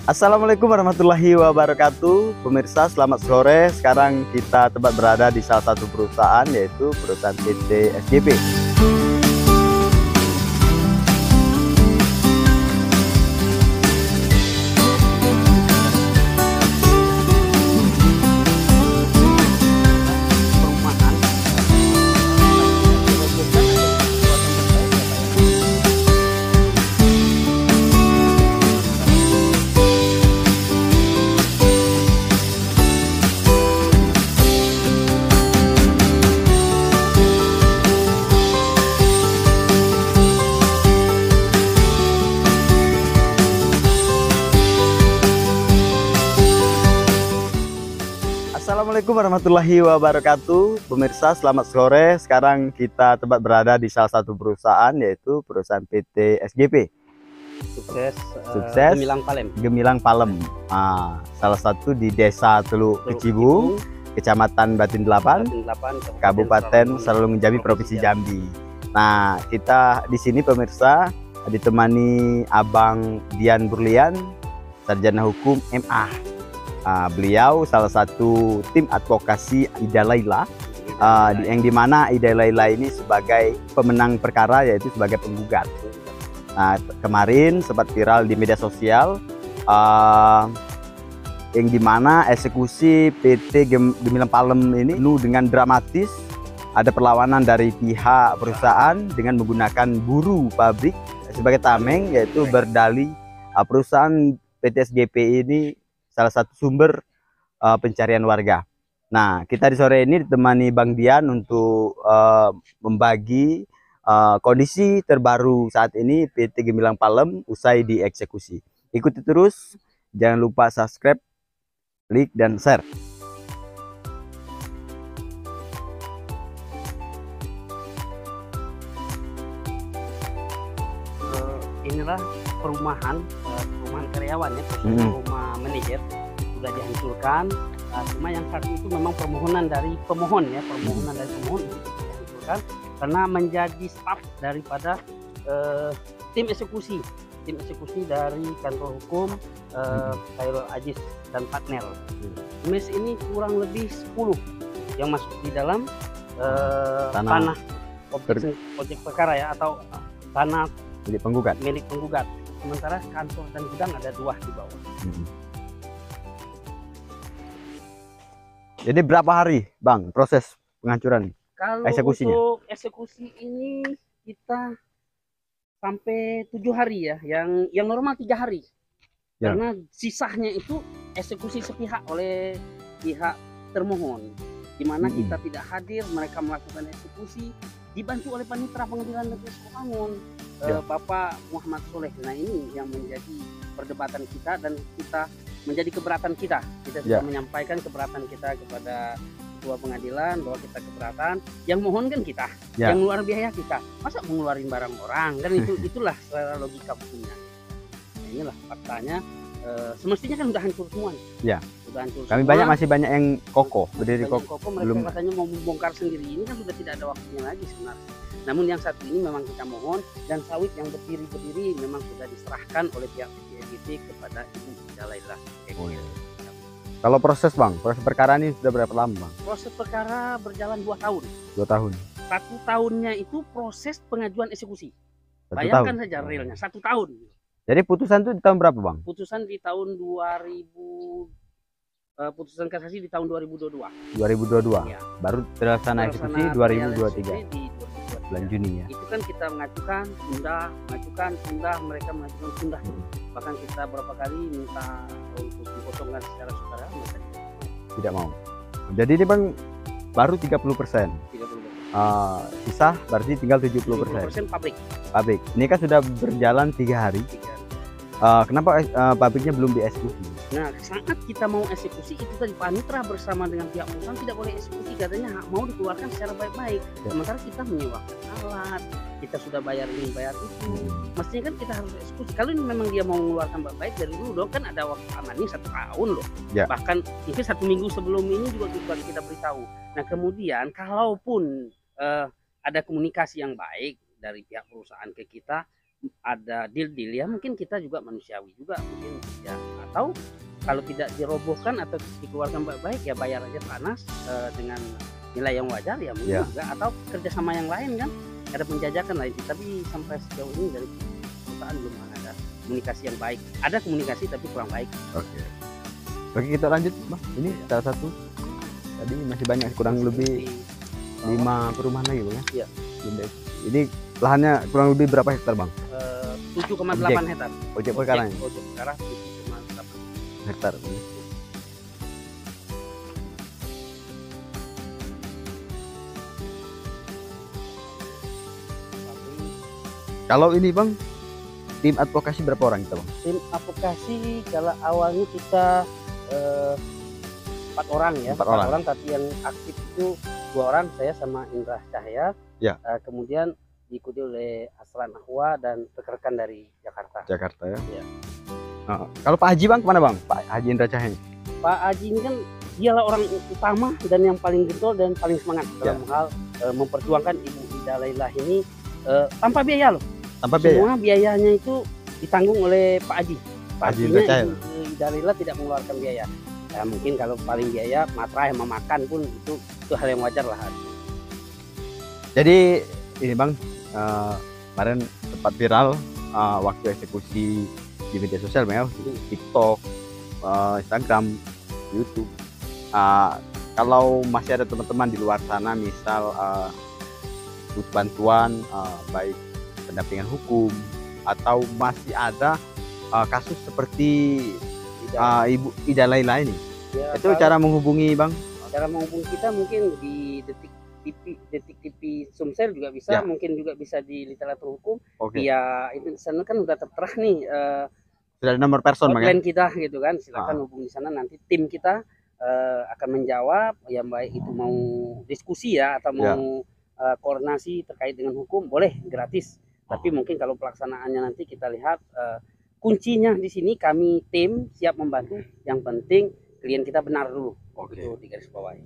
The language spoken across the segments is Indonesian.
Assalamualaikum warahmatullahi wabarakatuh. Pemirsa, selamat sore. Sekarang kita tempat berada di salah satu perusahaan, yaitu perusahaan PT SGP. Assalamualaikum warahmatullahi wabarakatuh. Pemirsa, selamat sore. Sekarang kita tempat berada di salah satu perusahaan, yaitu perusahaan PT SGP. Sukses Gemilang Palem. Salah satu di Desa Teluk Kecibung, Kecamatan Batin 8, Kabupaten Seralung Jambi, Provinsi Jambi. Nah, kita di sini pemirsa ditemani Abang Dian Burlian, Sarjana Hukum MA. Beliau salah satu tim advokasi Ida Laila, yang dimana Ida Laila ini sebagai pemenang perkara, yaitu sebagai penggugat. Nah, kemarin sempat viral di media sosial, yang dimana eksekusi PT Gemilang Palem ini penuh dengan dramatis. Ada perlawanan dari pihak perusahaan dengan menggunakan buruh pabrik sebagai tameng, yaitu berdalih perusahaan PT SGP ini salah satu sumber pencarian warga. Nah, kita di sore ini ditemani Bang Dian untuk membagi kondisi terbaru saat ini PT Gemilang Palem usai dieksekusi. Ikuti terus, jangan lupa subscribe, like, dan share. Inilah perumahan karyawan ya, rumah manajer sudah dihancurkan. Cuma yang satu itu memang permohonan dari pemohon ya, permohonan dari pemohon itu dihancurkan karena menjadi staf daripada tim eksekusi dari kantor hukum Khairul Aziz dan partner. Mes ini kurang lebih 10 yang masuk di dalam tanah objek perkara ya, atau tanah milik penggugat. Sementara kantor dan gudang ada 2 di bawah. Jadi berapa hari, Bang, proses penghancuran kalau eksekusinya? Untuk eksekusi ini kita sampai 7 hari ya, yang normal 3 hari ya. Karena sisanya itu eksekusi sepihak oleh pihak termohon, di mana kita tidak hadir, mereka melakukan eksekusi dibantu oleh Panitera Pengadilan Negeri Sukomangun, Bapak Muhammad Soleh. Nah, ini yang menjadi perdebatan kita dan kita menjadi keberatan kita. Kita sudah menyampaikan keberatan kita kepada ketua pengadilan bahwa kita keberatan. Yang mohon kan kita, yang ngeluarin biaya kita. Masa mengeluarin barang orang kan itulah logika hukumnya. Nah, inilah faktanya. Semestinya kan udah hancur semua. Ya. Udah hancur. Kami semua. masih banyak yang kokoh, berdiri kokoh. Mereka belum katanya mau membongkar sendiri. Ini kan sudah tidak ada waktunya lagi sebenarnya. Namun yang satu ini memang kita mohon, dan sawit yang berdiri memang sudah diserahkan oleh pihak SGP kepada Ibu Ida Laila. Kalau proses, Bang, proses perkara ini sudah berapa lama, Bang? Proses perkara berjalan 2 tahun. 2 tahun. 1 tahunnya itu proses pengajuan eksekusi. 1 Bayangkan tahun saja realnya 1 tahun. Jadi putusan itu di tahun berapa, Bang? Putusan di tahun 2000, putusan kasasi di tahun 2022. 2022. Ya. Baru terlaksana eksekusi 2023. Di 2023. Bulan Juni ya. Itu kan kita mengajukan tunda, mereka mengajukan tunda. Bahkan kita berapa kali minta untuk dikosongkan secara sukarela, mereka tidak mau. Jadi ini, Bang, baru 30%. Sisa berarti tinggal 70%. Pabrik. Ini kan sudah berjalan 3 hari. Kenapa pabriknya belum dieksekusi? Nah, saat kita mau eksekusi itu tadi Panitera bersama dengan pihak perusahaan tidak boleh eksekusi, katanya mau dikeluarkan secara baik-baik. Sementara kita menyewakan alat, kita sudah bayar ini bayar itu. Mestinya kan kita harus eksekusi. Kalau ini memang dia mau mengeluarkan baik-baik dari dulu dong, kan ada waktu amannya 1 tahun loh. Bahkan mungkin 1 minggu sebelum ini juga kita beritahu. Nah, kemudian kalaupun ada komunikasi yang baik dari pihak perusahaan ke kita, ada deal ya, mungkin kita juga manusiawi juga, mungkin ya atau kalau tidak dirobohkan atau dikeluarkan baik-baik ya bayar aja tanah dengan nilai yang wajar ya mungkin juga, atau kerjasama yang lain kan, ada penjajakan lain. Tapi sampai sejauh ini dari perusahaan belum ada komunikasi yang baik. Ada komunikasi tapi kurang baik. Oke, kita lanjut Bang. Ini salah satu tadi masih banyak, kurang lebih 5 perumahan lagi Bang ya. Ini lahannya kurang lebih berapa hektar Bang? 7,8 hektar. Objek perkaranya? Objek perkara 7,8 hektar. Kalau ini Bang, tim advokasi berapa orang kita Bang? Tim advokasi kalau awalnya kita 4 orang ya. 4 orang, tapi yang aktif itu 2 orang, saya sama Indra Cahya. Kemudian diikuti oleh Aslan Ahwa dan rekan-rekan dari Jakarta ya. Kalau Pak Haji Bang kemana Bang? Pak Haji Indra Cahya. Pak Haji ini kan dialah orang utama dan yang paling getol dan paling semangat dalam hal memperjuangkan Ibu Ida Laila ini tanpa biaya loh. Semua biayanya itu ditanggung oleh Pak Haji. Pak Hajinya Ibu Ida Laila tidak mengeluarkan biaya. Ya mungkin kalau paling biaya matra yang memakan pun itu hal yang wajar lah. Jadi ini Bang, kemarin sempat viral waktu eksekusi di media sosial Bang, TikTok, Instagram, YouTube. Kalau masih ada teman-teman di luar sana misal butuh bantuan baik pendampingan hukum atau masih ada kasus seperti Ibu Ida Laila ini, itu cara menghubungi Bang? Cara menghubungi kita mungkin di Detik TV Sumsel juga bisa, mungkin juga bisa di literatur hukum. Ya itu di sana kan udah tertera nih sudah ada nomor person hotline kita gitu kan, silakan hubungi di sana, nanti tim kita akan menjawab ya, baik itu mau diskusi ya atau mau koordinasi terkait dengan hukum boleh gratis. Tapi mungkin kalau pelaksanaannya nanti kita lihat, kuncinya di sini kami tim siap membantu, yang penting klien kita benar dulu. Itu di garis bawah.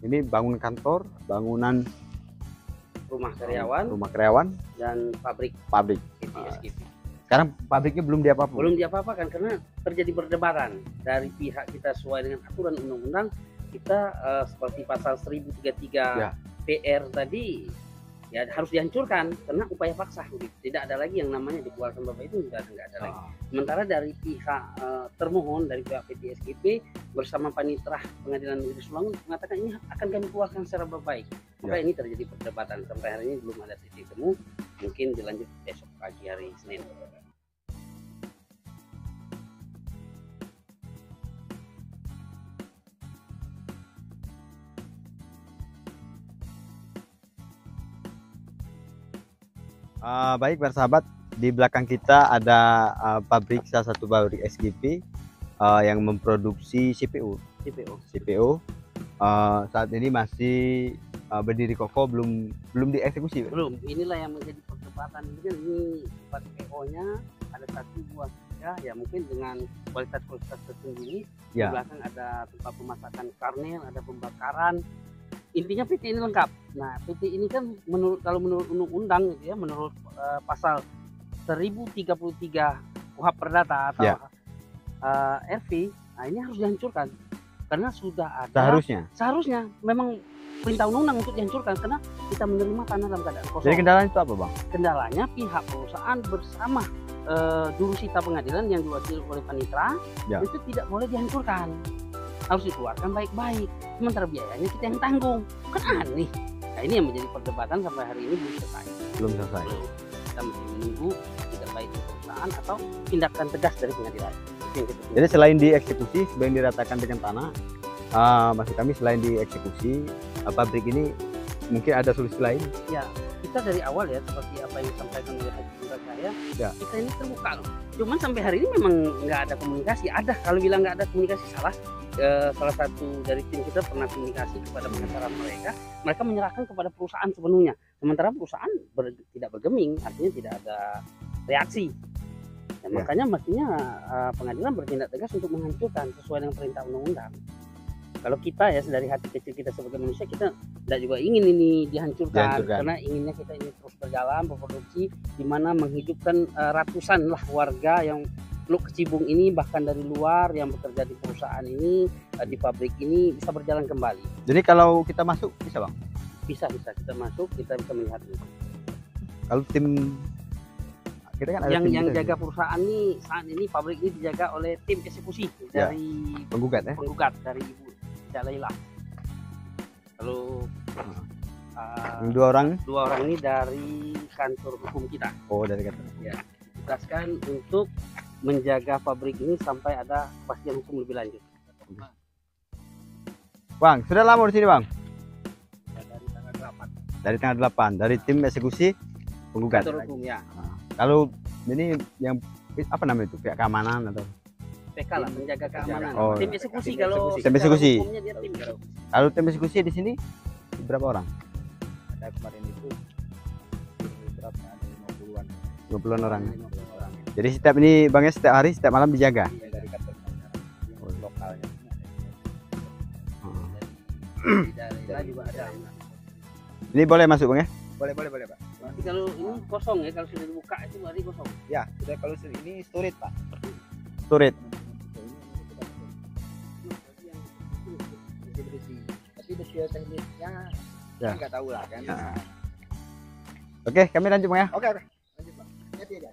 Ini bangun kantor, bangunan rumah karyawan dan pabrik. Sekarang pabriknya belum diapa-apakan karena terjadi perdebatan dari pihak kita sesuai dengan aturan undang-undang kita, seperti pasal 1033 PR tadi ya harus dihancurkan karena upaya paksa. Tidak ada lagi yang namanya dikeluarkan Bapak itu, sudah nggak ada lagi. Sementara dari pihak termohon, dari pihak PT SGP bersama Panitra Pengadilan Negeri Sulangun mengatakan ini akan kami keluarkan secara baik. Maka ini terjadi perdebatan sampai hari ini belum ada titik temu. Mungkin dilanjut besok pagi hari Senin. Baik bersahabat, di belakang kita ada pabrik, salah satu pabrik SGP yang memproduksi CPU. Saat ini masih berdiri kokoh, belum dieksekusi. Belum. Inilah yang menjadi perdebatan. Ini tempat PO-nya ada 1, 2, 3 ya, mungkin dengan kualitas tersendiri. Di belakang ada tempat pemasakan karnel, ada pembakaran. Intinya PT ini lengkap. Nah, PT ini kan menurut undang-undang gitu ya, menurut pasal 1033 KUHP Perdata atau RV, nah ini harus dihancurkan karena sudah ada. Seharusnya memang perintah undang-undang untuk dihancurkan karena kita menerima tanah dalam keadaan kosong. Jadi kendalanya itu apa Bang? Kendalanya pihak perusahaan bersama juru sita pengadilan yang diwakili oleh Panitra itu tidak boleh dihancurkan, harus dikeluarkan baik-baik, sementara biayanya kita yang tanggung. Kan aneh. Nah ini yang menjadi perdebatan sampai hari ini belum selesai. Kita masih menunggu tidak baik perusahaan atau tindakan tegas dari pengadilan. Jadi selain dieksekusi, selain diratakan dengan tanah, maksud kami selain dieksekusi, pabrik ini mungkin ada solusi lain? Ya, kita dari awal ya seperti apa yang disampaikan oleh Haji Indra Cahya, kita ini terbuka loh. Cuman sampai hari ini memang nggak ada komunikasi. Ada, kalau bilang nggak ada komunikasi salah. Salah satu dari tim kita pernah komunikasi kepada pengacara mereka menyerahkan kepada perusahaan sepenuhnya. Sementara perusahaan tidak bergeming, artinya tidak ada reaksi. Makanya mestinya pengadilan bertindak tegas untuk menghancurkan sesuai dengan perintah undang-undang. Kalau kita ya dari hati kecil kita sebagai manusia, kita tidak juga ingin ini dihancurkan. Karena inginnya kita ini terus berjalan berproduksi, di mana menghidupkan ratusan lah warga yang Teluk Kecibung ini, bahkan dari luar yang bekerja di perusahaan ini, di pabrik ini bisa berjalan kembali. Jadi kalau kita masuk bisa Bang? Bisa kita masuk, kita bisa melihat itu. Kalau tim kita kan ada yang tim jaga perusahaan ini saat ini, pabrik ini dijaga oleh tim eksekusi dari penggugat dari Ibu Ida Laila. Lalu dua orang ini dari kantor hukum kita. Oh, dari kantor. Ya, ditugaskan untuk menjaga pabrik ini sampai ada kepastian hukum lebih lanjut. Bang, sudah lama di sini Bang? Ya, dari tanggal 8. Dari tanggal 8, dari tim eksekusi penggugat. Kantor hukum ya. Kalau ini yang apa namanya itu, pihak keamanan atau PK lah, penjaga keamanan. Oh, tim eksekusi kalau tim eksekusi. Kalau tim eksekusi di sini berapa orang? Ada kemarin itu berapa? 50-an. 50-an orang. Jadi setiap ini Bang, setiap hari, setiap malam dijaga. Iya, dari kantor lokalnya. Dari juga ada. Ini boleh masuk Bang ya? Boleh Pak. Nanti kalau ini kosong ya, kalau sudah dibuka itu hari kosong. Ya, sudah. Kalau ini storage Pak. Storage. Tapi detail teknisnya ya nggak tahu lah kan. Nah. Oke, kami lanjut Bang ya. Oke. Lanjut Pak. Hati aja.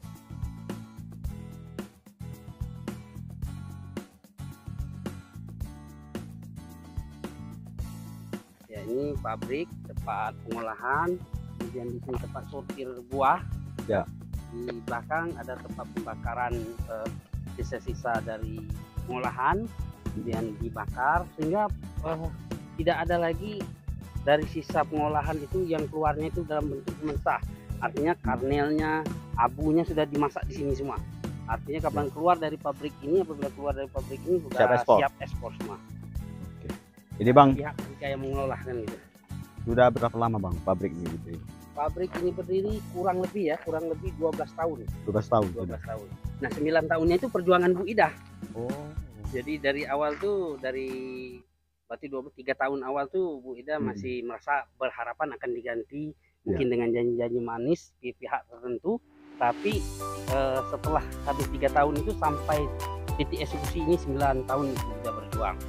Ya, ini pabrik, tempat pengolahan, kemudian di sini tempat sortir buah. Ya. Di belakang ada tempat pembakaran sisa-sisa dari pengolahan, kemudian dibakar sehingga tidak ada lagi dari sisa pengolahan itu yang keluarnya itu dalam bentuk mentah. Artinya karnelnya, abunya sudah dimasak di sini semua. Artinya kapan keluar dari pabrik ini, apabila keluar dari pabrik ini sudah siap ekspor semua. Oke. Jadi Bang, pihak yang mengelola kan gitu. Sudah berapa lama Bang pabrik ini berdiri? Pabrik ini berdiri kurang lebih 12 tahun. 12 tahun. 12 tahun. Nah, 9 tahunnya itu perjuangan Bu Ida. Oh. Jadi dari awal tuh, berarti 23 tahun awal tuh Bu Ida masih merasa berharapan akan diganti mungkin dengan janji-janji manis di pihak tertentu, tapi setelah habis 3 tahun itu sampai titik eksekusi ini 9 tahun Bu Ida berjuang.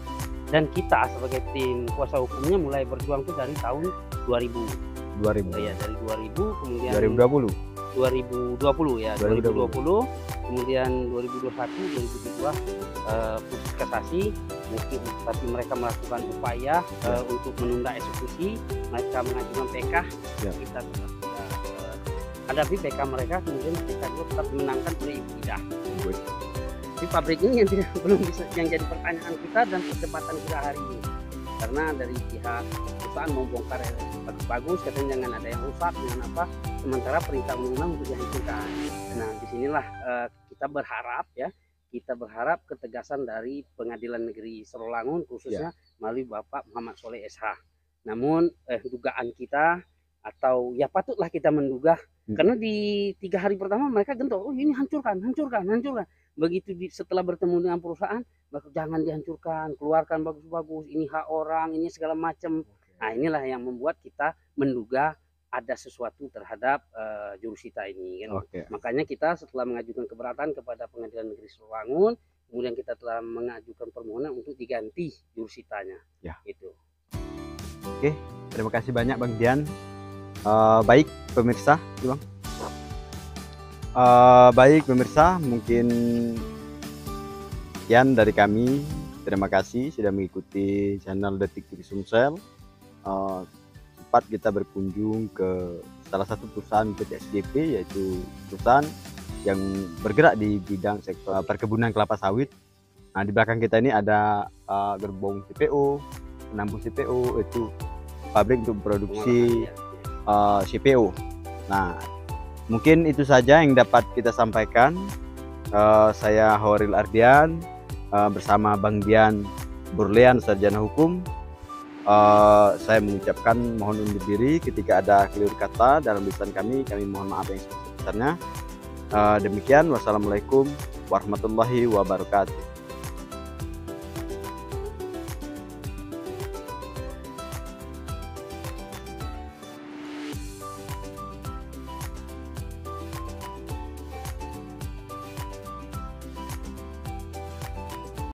Dan kita sebagai tim kuasa hukumnya mulai berjuang tuh dari tahun 2000. Ya, dari 2000 kemudian 2020 ya, 2020 kemudian 2021 2022 putus kasasi, mungkin tapi mereka melakukan upaya untuk menunda eksekusi, mereka mengajukan PK. Kita sudah hadapi PK mereka, kemudian PK itu tetap dimenangkan oleh Ibu Ida. Di pabrik ini yang belum bisa, yang jadi pertanyaan kita dan perdebatan kita hari ini, karena dari pihak perusahaan membongkar bagus, katanya jangan ada yang rusak, jangan apa, sementara perintah undang-undang untuk dihancurkan. Nah, disinilah kita berharap ketegasan dari Pengadilan Negeri Serolangun, khususnya melalui Bapak Muhammad Soleh SH. Namun dugaan kita, atau ya patutlah kita menduga, karena di 3 hari pertama mereka gentor, oh ini hancurkan. Begitu setelah bertemu dengan perusahaan, jangan dihancurkan, keluarkan bagus-bagus, ini hak orang, ini segala macam. Nah, inilah yang membuat kita menduga ada sesuatu terhadap jurusita ini kan. Makanya kita setelah mengajukan keberatan kepada Pengadilan Negeri Serolangun, kemudian kita telah mengajukan permohonan untuk diganti jurusitanya. Itu. Oke, terima kasih banyak Bang Dian. Baik pemirsa, Bang. Baik pemirsa, mungkin sekian dari kami. Terima kasih sudah mengikuti channel Detik TV Sumsel. Sempat kita berkunjung ke salah satu perusahaan PT SGP, yaitu perusahaan yang bergerak di bidang sektor perkebunan kelapa sawit. Nah, di belakang kita ini ada gerbong CPO, penampung CPO, itu pabrik untuk produksi CPO. Nah, mungkin itu saja yang dapat kita sampaikan. Saya Horil Ardian bersama Bang Dian Burlean, sarjana hukum. Saya mengucapkan mohon undur diri ketika ada keliru kata dalam lisan kami mohon maaf yang sebesar-besarnya. Demikian, wassalamualaikum warahmatullahi wabarakatuh.